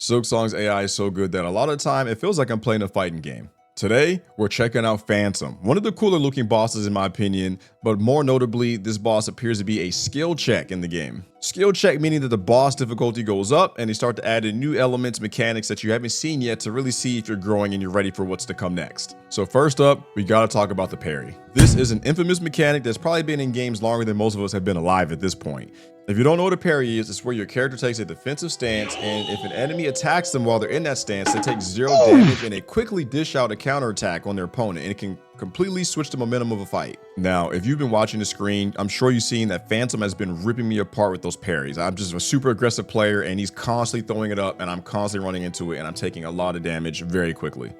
Silksong's AI is so good that a lot of the time it feels like I'm playing a fighting game. Today, we're checking out Phantom, one of the cooler looking bosses in my opinion, but more notably, this boss appears to be a skill check in the game. Skill check meaning that the boss difficulty goes up and they start to add in new elements, mechanics that you haven't seen yet to really see if you're growing and you're ready for what's to come next. So first up, we gotta talk about the parry. This is an infamous mechanic that's probably been in games longer than most of us have been alive at this point. If you don't know what a parry is, it's where your character takes a defensive stance, and if an enemy attacks them while they're in that stance, they take 0 damage and they quickly dish out a counterattack on their opponent, and it can completely switch the momentum of a fight. Now, if you've been watching the screen, I'm sure you've seen that Phantom has been ripping me apart with those parries. I'm just a super aggressive player, and he's constantly throwing it up, and I'm constantly running into it, and I'm taking a lot of damage very quickly.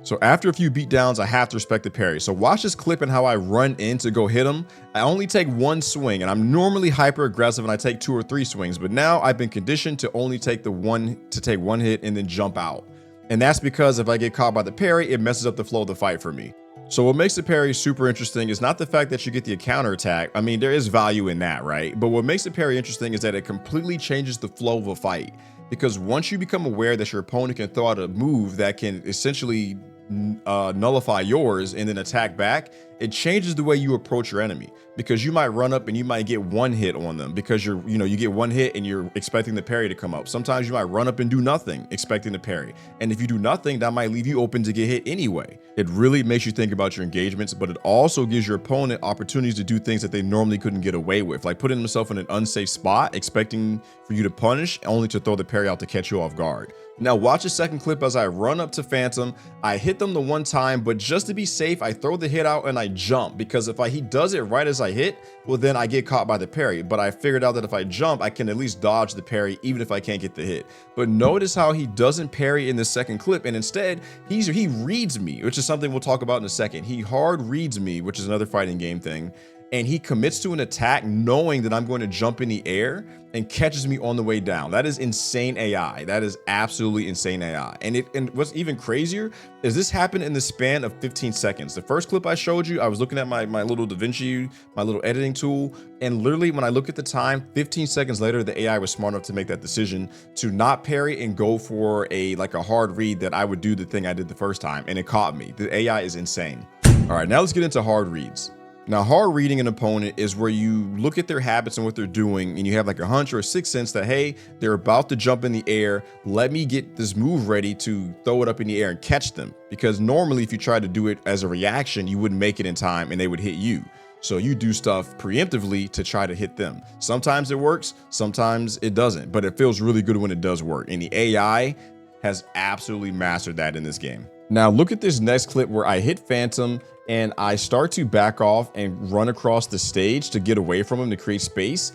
So after a few beatdowns, I have to respect the parry. So watch this clip and how I run in to go hit him. I only take 1 swing, and I'm normally hyper aggressive and I take 2 or 3 swings, but now I've been conditioned to only take one hit and then jump out. And that's because if I get caught by the parry, it messes up the flow of the fight for me. So what makes the parry super interesting is not the fact that you get the counterattack. I mean, there is value in that, right? But what makes the parry interesting is that it completely changes the flow of a fight. Because once you become aware that your opponent can throw out a move that can essentially nullify yours and then attack back, it changes the way you approach your enemy, because you might run up and you might get 1 hit on them because you get 1 hit and you're expecting the parry to come up. Sometimes you might run up and do nothing expecting the parry, and if you do nothing, that might leave you open to get hit anyway. It really makes you think about your engagements, but it also gives your opponent opportunities to do things that they normally couldn't get away with, like putting themselves in an unsafe spot expecting for you to punish only to throw the parry out to catch you off guard. Now watch the second clip as I run up to Phantom. I hit them the 1 time, but just to be safe, I throw the hit out and I jump, because if he does it right as I hit, well then I get caught by the parry. But I figured out that if I jump, I can at least dodge the parry even if I can't get the hit. But notice how he doesn't parry in the second clip, and instead he reads me, which is something we'll talk about in a second. He hard reads me, which is another fighting game thing. And he commits to an attack knowing that I'm going to jump in the air and catches me on the way down. That is insane AI. That is absolutely insane AI. And what's even crazier is this happened in the span of 15 seconds. The first clip I showed you, I was looking at my little DaVinci, my little editing tool, and literally when I look at the time, 15 seconds later, the AI was smart enough to make that decision to not parry and go for a hard read that I would do the thing I did the first time, and it caught me. The AI is insane. All right, now let's get into hard reads. Now, hard reading an opponent is where you look at their habits and what they're doing, and you have like a hunch or a sixth sense that, hey, they're about to jump in the air. Let me get this move ready to throw it up in the air and catch them. Because normally if you try to do it as a reaction, you wouldn't make it in time and they would hit you. So you do stuff preemptively to try to hit them. Sometimes it works, sometimes it doesn't, but it feels really good when it does work. And the AI has absolutely mastered that in this game. Now look at this next clip where I hit Phantom and I start to back off and run across the stage to get away from him to create space.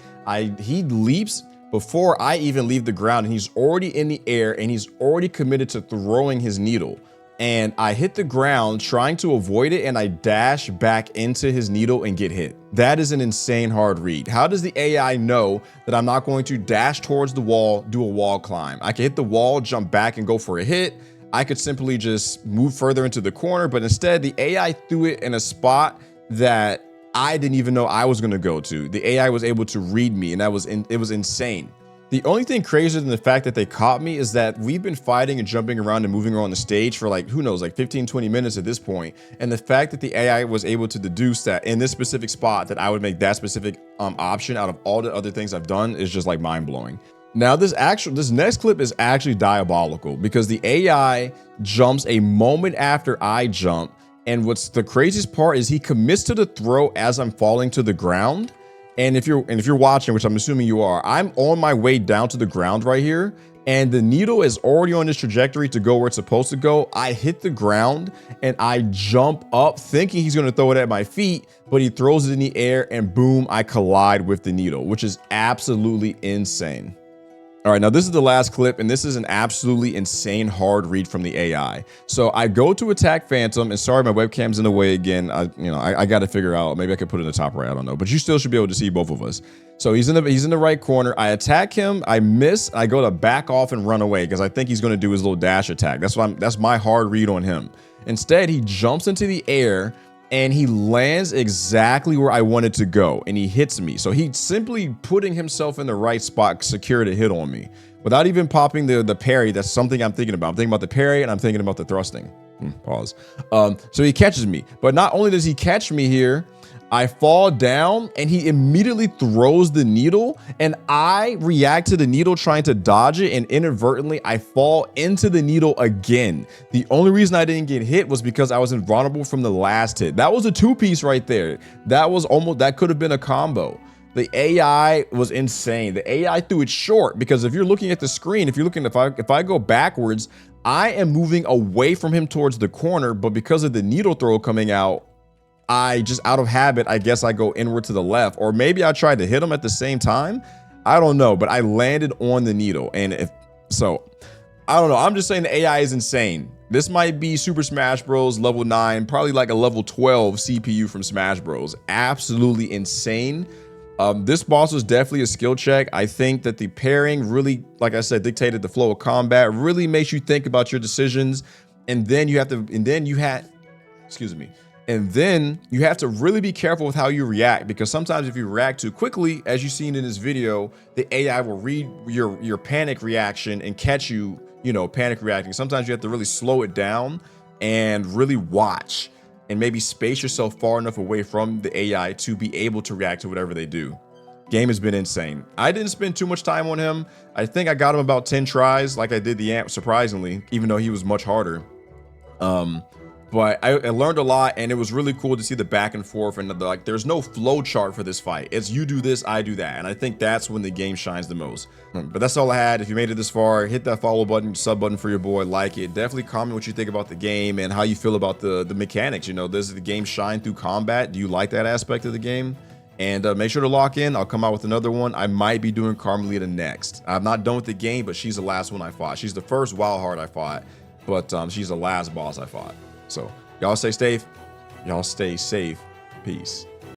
He leaps before I even leave the ground, and he's already in the air and he's already committed to throwing his needle. And I hit the ground trying to avoid it, and I dash back into his needle and get hit. That is an insane hard read. How does the AI know that I'm not going to dash towards the wall, do a wall climb? I can hit the wall, jump back and go for a hit. I could simply just move further into the corner, but instead the AI threw it in a spot that I didn't even know I was going to go to. The AI was able to read me, and it was insane. The only thing crazier than the fact that they caught me is that we've been fighting and jumping around and moving around the stage for who knows, 15-20 minutes at this point. And the fact that the AI was able to deduce that in this specific spot that I would make that specific option out of all the other things I've done is just mind blowing. Now this next clip is actually diabolical, because the AI jumps a moment after I jump, and what's the craziest part is he commits to the throw as I'm falling to the ground. And if you're watching, which I'm assuming you are, I'm on my way down to the ground right here, and the needle is already on this trajectory to go where it's supposed to go. I hit the ground and I jump up thinking he's going to throw it at my feet, but he throws it in the air and boom, I collide with the needle, which is absolutely insane. All right, now this is the last clip, and this is an absolutely insane hard read from the AI. So I go to attack Phantom, and sorry, my webcam's in the way again. I got to figure out, maybe I could put it in the top right, I don't know, but you still should be able to see both of us. So he's in the right corner. I attack him, I miss, I go to back off and run away because I think he's going to do his little dash attack. That's my hard read on him. Instead, he jumps into the air and he lands exactly where I wanted to go, and he hits me. So he's simply putting himself in the right spot, secured a hit on me. without even popping the parry. That's something I'm thinking about. I'm thinking about the parry and I'm thinking about the thrusting. Pause. So he catches me, but not only does he catch me here, I fall down and he immediately throws the needle and I react to the needle trying to dodge it, and inadvertently I fall into the needle again. The only reason I didn't get hit was because I was invulnerable from the last hit. That was a two-piece right there. That could have been a combo. The AI was insane. The AI threw it short because if you're looking at the screen, if I go backwards, I am moving away from him towards the corner, but because of the needle throw coming out, I just out of habit, I guess I go inward to the left, or maybe I tried to hit him at the same time. I don't know, but I landed on the needle. And I don't know. I'm just saying the AI is insane. This might be Super Smash Bros. Level 9, probably like a level 12 CPU from Smash Bros. Absolutely insane. This boss was definitely a skill check. I think that the pairing really, like I said, dictated the flow of combat, really makes you think about your decisions. And then you have to really be careful with how you react, because sometimes if you react too quickly, as you've seen in this video, the AI will read your panic reaction and catch you, panic reacting. Sometimes you have to really slow it down and really watch and maybe space yourself far enough away from the AI to be able to react to whatever they do. Game has been insane. I didn't spend too much time on him. I think I got him about 10 tries like I did the Amp, surprisingly, even though he was much harder. But I learned a lot, and it was really cool to see the back and forth, and there's no flow chart for this fight. It's you do this, I do that. And I think that's when the game shines the most. But that's all I had. If you made it this far, hit that follow button, sub button for your boy, like it. Definitely comment what you think about the game and how you feel about the mechanics. Does the game shine through combat? Do you like that aspect of the game? And make sure to lock in. I'll come out with another one. I might be doing Carmelita next. I'm not done with the game, but she's the last one I fought. She's the first Wild Heart I fought, but she's the last boss I fought. So y'all stay safe. Y'all stay safe. Peace.